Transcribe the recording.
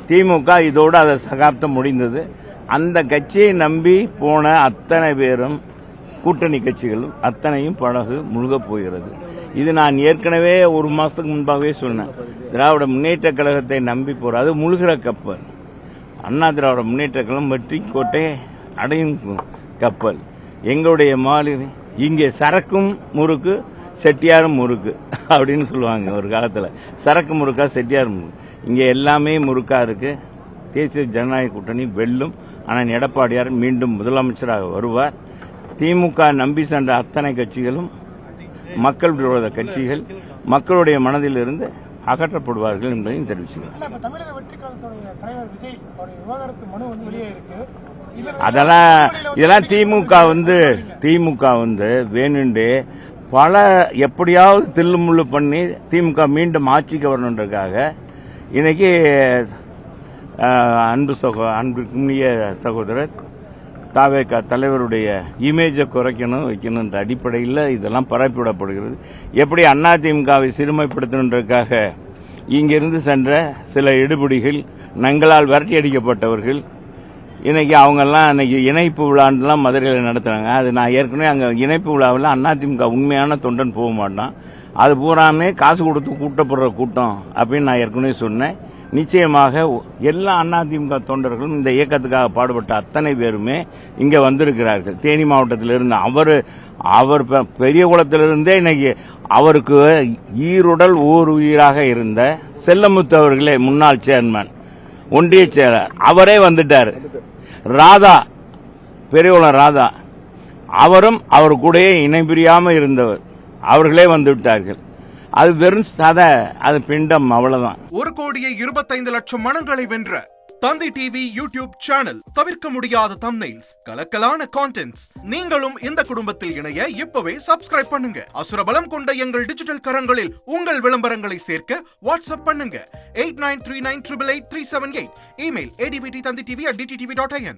திமுக இதோடு அதை சகாப்தம் முடிந்தது. அந்த கட்சியை நம்பி போன அத்தனை பேரும் கூட்டணி கட்சிகளும் அத்தனையும் படகு முழுகப் போகிறது. இது நான் ஏற்கனவே ஒரு மாசத்துக்கு முன்பாகவே சொன்னேன். திராவிட முன்னேற்ற கழகத்தை நம்பி போற அது முழுகிற கப்பல். அண்ணா திராவிட முன்னேற்ற கழகம் வெற்றி கோட்டை அடையும் கப்பல். எங்களுடைய மாநில இங்கே சரக்கும் முறுக்கு செட்டியாரும் முறுக்கு அப்படின்னு சொல்லுவாங்க ஒரு காலத்தில். சரக்கு முறுக்கா செட்டியார் முறுக்கு. இங்கே எல்லாமே முறுக்கா இருக்கு. தேசிய ஜனநாயக கூட்டணி வெல்லும். ஆனால் எடப்பாடியார் மீண்டும் முதலமைச்சராக வருவார். திமுக நம்பி சென்ற அத்தனை கட்சிகளும் மக்கள் விரோத கட்சிகள் மக்களுடைய மனதில் இருந்து அகற்றப்படுவார்கள் என்பதையும் தெரிவிச்சுக்கிறேன். இதெல்லாம் திமுக வேணுண்டே பல எப்படியாவது தில்லுமுள்ளு பண்ணி திமுக மீண்டும் ஆட்சிக்கு வரணுன்றதுக்காக இன்னைக்கு அன்புக்குரிய சகோதரர் தாவேகா தலைவருடைய இமேஜை குறைக்கணும் வைக்கணுன்ற அடிப்படையில் இதெல்லாம் பரப்பிவிடப்படுகிறது. எப்படி அதிமுகவை சிறுமைப்படுத்தணுன்றதுக்காக இங்கிருந்து சென்ற சில எடுபிடிகள் நங்களால் விரட்டி அடிக்கப்பட்டவர்கள் இன்னைக்கு அவங்கெல்லாம் இன்னைக்கு இணைப்பு விழான்லாம் மதுரையில் நடத்துறாங்க. அது நான் ஏற்கனவே அங்கே இணைப்பு விழாவில் அதிமுக உண்மையான தொண்டன் போக மாட்டான். அது பூராமே காசு கொடுத்து கூட்டப்படுற கூட்டம் அப்படின்னு நான் ஏற்கனவே சொன்னேன். நிச்சயமாக எல்லா அதிமுக தொண்டர்களும் இந்த இயக்கத்துக்காக பாடுபட்ட அத்தனை பேருமே இங்க வந்திருக்கிறார்கள். தேனி மாவட்டத்திலிருந்து அவர் பெரிய குளத்திலிருந்தே இன்னைக்கு அவருக்கு ஈருடல் ஓர் உயிராக இருந்த செல்லமுத்து அவர்களே முன்னாள் சேர்மன் ஒன்றிய செயலர் அவரே வந்துட்டார். ராதா பெரியகுளம் ராதா அவரும் அவர் கூடயே இணைபிரியாம இருந்தவர் அவர்களே வந்துவிட்டார்கள். அது வெறும் சதை, அது பிண்டம், அவ்வளவுதான். 1,25,00,000 மனங்களை வென்ற தந்தி டிவி யூடியூப் சேனல். தவிர்க்க முடியாத தம்ப்நெயில்ஸ், கலக்கலான கான்டென்ட்ஸ். நீங்களும் இந்த குடும்பத்தில் இணைய இப்பவே சப்ஸ்கிரைப் பண்ணுங்க. அசுரபலம் கொண்ட எங்கள் டிஜிட்டல் கரங்களில் உங்கள் விளம்பரங்களை சேர்க்க வாட்ஸ்அப் பண்ணுங்க. 8939888378. Email advtthanditv@dttv.in.